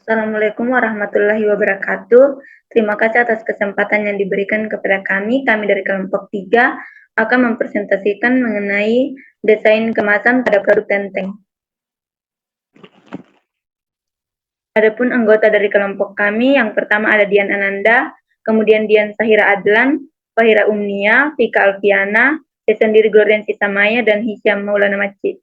Assalamualaikum warahmatullahi wabarakatuh. Terima kasih atas kesempatan yang diberikan kepada kami. Kami dari kelompok 3 akan mempresentasikan mengenai desain kemasan pada produk Tenteng. Adapun anggota dari kelompok kami, yang pertama ada Dian Ananda, kemudian Dian Sahira Adlan, Fahira Umnia, Vika Alfiana, Desandiri Gloriansi Samaya, dan Hisyam Maulana Macid.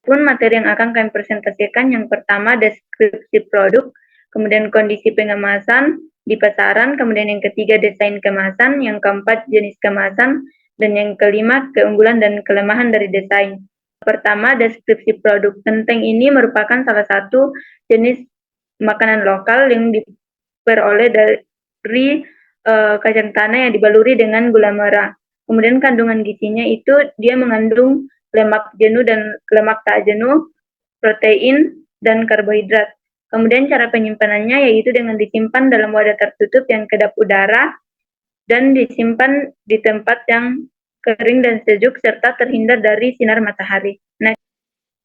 Pun materi yang akan kami presentasikan yang pertama deskripsi produk, kemudian kondisi pengemasan di pasaran, kemudian yang ketiga desain kemasan, yang keempat jenis kemasan, dan yang kelima keunggulan dan kelemahan dari desain. Pertama, deskripsi produk. Tenteng ini merupakan salah satu jenis makanan lokal yang diperoleh dari kacang tanah yang dibaluri dengan gula merah. Kemudian kandungan gizinya itu dia mengandung lemak jenuh dan lemak tak jenuh, protein, dan karbohidrat. Kemudian cara penyimpanannya yaitu dengan disimpan dalam wadah tertutup yang kedap udara dan disimpan di tempat yang kering dan sejuk serta terhindar dari sinar matahari.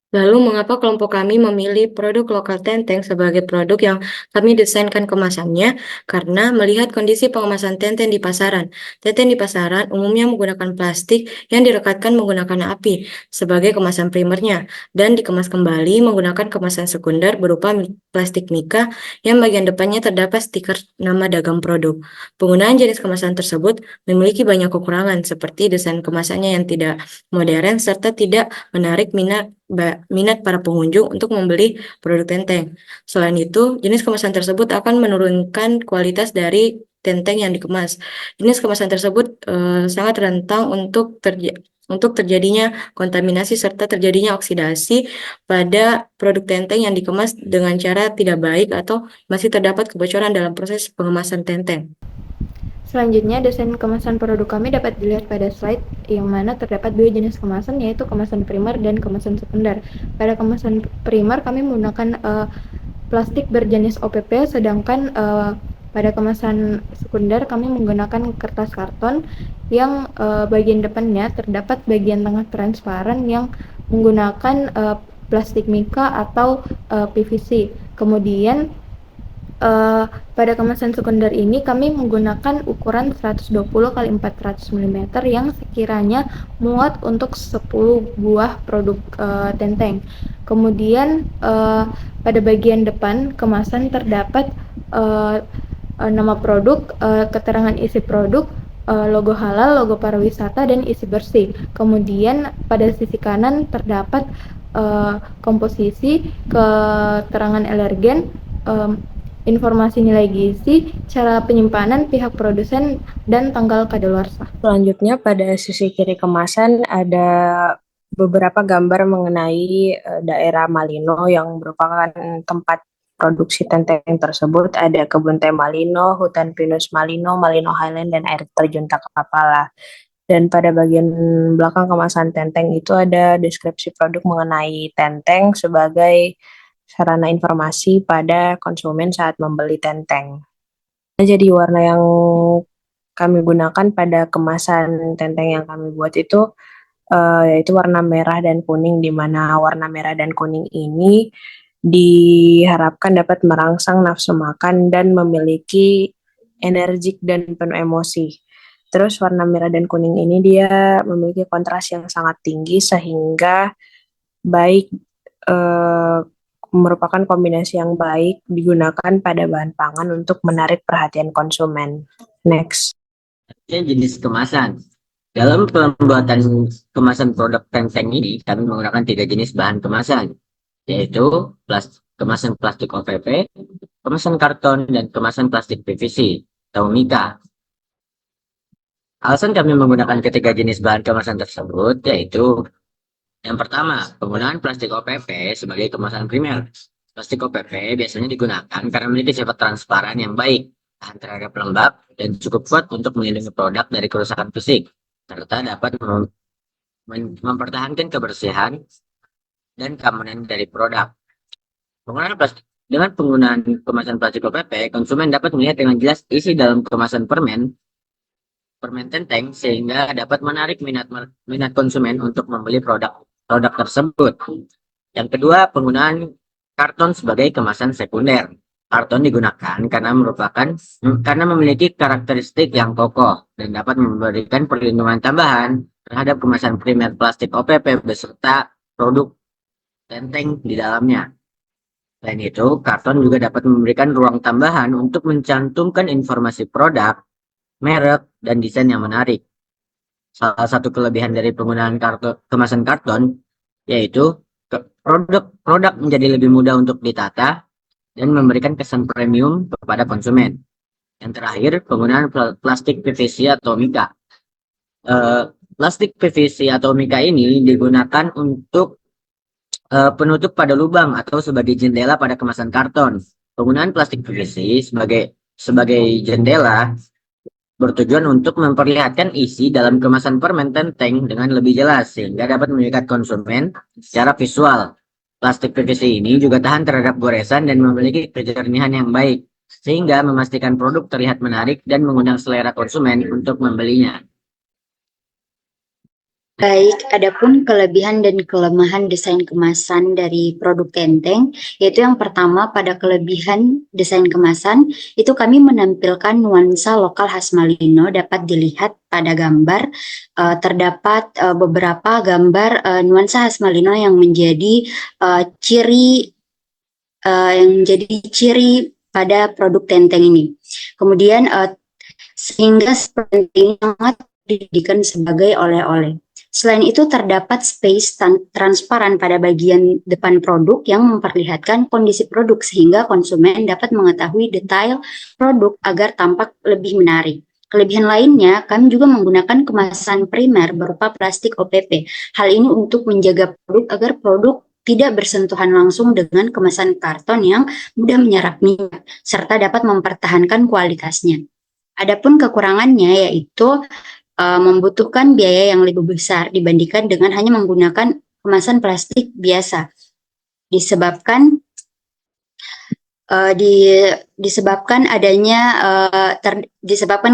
Lalu, mengapa kelompok kami memilih produk lokal Tenteng sebagai produk yang kami desainkan kemasannya? Karena melihat kondisi pengemasan Tenteng di pasaran. Tenteng di pasaran umumnya menggunakan plastik yang direkatkan menggunakan api sebagai kemasan primernya dan dikemas kembali menggunakan kemasan sekunder berupa plastik mika yang bagian depannya terdapat stiker nama dagang produk. Penggunaan jenis kemasan tersebut memiliki banyak kekurangan seperti desain kemasannya yang tidak modern serta tidak menarik minat para pengunjung untuk membeli produk Tenteng. Selain itu, jenis kemasan tersebut akan menurunkan kualitas dari Tenteng yang dikemas. Jenis kemasan tersebut sangat rentan untuk terjadinya kontaminasi serta terjadinya oksidasi pada produk Tenteng yang dikemas dengan cara tidak baik atau masih terdapat kebocoran dalam proses pengemasan Tenteng. Selanjutnya, desain kemasan produk kami dapat dilihat pada slide yang mana terdapat dua jenis kemasan, yaitu kemasan primer dan kemasan sekunder. Pada kemasan primer kami menggunakan plastik berjenis OPP, sedangkan pada kemasan sekunder kami menggunakan kertas karton yang bagian depannya terdapat bagian tengah transparan yang menggunakan plastik mika atau PVC. Kemudian pada kemasan sekunder ini kami menggunakan ukuran 120 x 400 mm yang sekiranya muat untuk 10 buah produk Tenteng. Kemudian pada bagian depan kemasan terdapat nama produk, keterangan isi produk, logo halal, logo pariwisata, dan isi bersih. Kemudian pada sisi kanan terdapat komposisi, keterangan alergen, informasi nilai gizi, cara penyimpanan, pihak produsen, dan tanggal kadaluarsa. Selanjutnya pada sisi kiri kemasan ada beberapa gambar mengenai daerah Malino yang merupakan tempat produksi Tenteng tersebut. Ada kebun teh Malino, hutan pinus Malino, Malino Highland, dan air terjun Takapala. Dan pada bagian belakang kemasan Tenteng itu ada deskripsi produk mengenai Tenteng sebagai sarana informasi pada konsumen saat membeli Tenteng. Jadi warna yang kami gunakan pada kemasan Tenteng yang kami buat itu yaitu warna merah dan kuning, di mana warna merah dan kuning ini diharapkan dapat merangsang nafsu makan dan memiliki energik dan penuh emosi. Terus warna merah dan kuning ini dia memiliki kontras yang sangat tinggi sehingga baik merupakan kombinasi yang baik digunakan pada bahan pangan untuk menarik perhatian konsumen. Next. Jenis kemasan. Dalam pembuatan kemasan produk Tenteng ini, kami menggunakan 3 jenis bahan kemasan, yaitu kemasan plastik OPP, kemasan karton, dan kemasan plastik PVC atau mika. Alasan kami menggunakan ketiga jenis bahan kemasan tersebut yaitu yang pertama, penggunaan plastik OPP sebagai kemasan primer. Plastik OPP biasanya digunakan karena memiliki sifat transparan yang baik, tahan terhadap lembab, dan cukup kuat untuk melindungi produk dari kerusakan fisik, serta dapat mempertahankan kebersihan dan keamanan dari produk. Dengan penggunaan kemasan plastik OPP, konsumen dapat melihat dengan jelas isi dalam kemasan permen Tenteng sehingga dapat menarik minat konsumen untuk membeli produk tersebut. Yang kedua, penggunaan karton sebagai kemasan sekunder. Karton digunakan karena memiliki karakteristik yang kokoh dan dapat memberikan perlindungan tambahan terhadap kemasan primer plastik OPP beserta produk tenteng di dalamnya. Selain itu, karton juga dapat memberikan ruang tambahan untuk mencantumkan informasi produk, merek, dan desain yang menarik. Salah satu kelebihan dari penggunaan kemasan karton yaitu produk menjadi lebih mudah untuk ditata dan memberikan kesan premium kepada konsumen. Yang terakhir, penggunaan plastik PVC atau mika. Plastik PVC atau mika ini digunakan untuk penutup pada lubang atau sebagai jendela pada kemasan karton. Penggunaan plastik PVC sebagai jendela bertujuan untuk memperlihatkan isi dalam kemasan permen tenteng dengan lebih jelas sehingga dapat mengikat konsumen secara visual. Plastik PVC ini juga tahan terhadap goresan dan memiliki kejernihan yang baik, sehingga memastikan produk terlihat menarik dan mengundang selera konsumen untuk membelinya. Baik, adapun kelebihan dan kelemahan desain kemasan dari produk Tenteng, yaitu yang pertama pada kelebihan desain kemasan, itu kami menampilkan nuansa lokal khas Malino dapat dilihat pada gambar, terdapat beberapa gambar nuansa khas Malino yang menjadi ciri pada produk Tenteng ini. Kemudian sehingga seperti sangat dijadikan sebagai oleh-oleh. Selain itu terdapat space transparan pada bagian depan produk yang memperlihatkan kondisi produk sehingga konsumen dapat mengetahui detail produk agar tampak lebih menarik. Kelebihan lainnya, kami juga menggunakan kemasan primer berupa plastik OPP. Hal ini untuk menjaga produk agar produk tidak bersentuhan langsung dengan kemasan karton yang mudah menyerap minyak, serta dapat mempertahankan kualitasnya. Adapun kekurangannya yaitu membutuhkan biaya yang lebih besar dibandingkan dengan hanya menggunakan kemasan plastik biasa. Disebabkan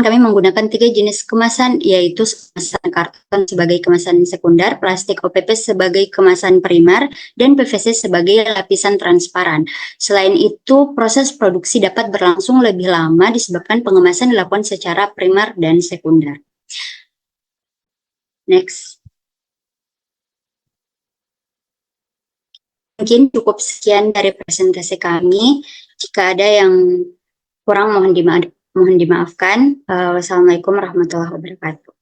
kami menggunakan 3 jenis kemasan, yaitu kemasan karton sebagai kemasan sekunder, plastik OPP sebagai kemasan primer, dan PVC sebagai lapisan transparan. Selain itu, proses produksi dapat berlangsung lebih lama disebabkan pengemasan dilakukan secara primer dan sekunder. Next. Mungkin cukup sekian dari presentasi kami. Jika ada yang kurang mohon dimaafkan. Wassalamualaikum warahmatullahi wabarakatuh.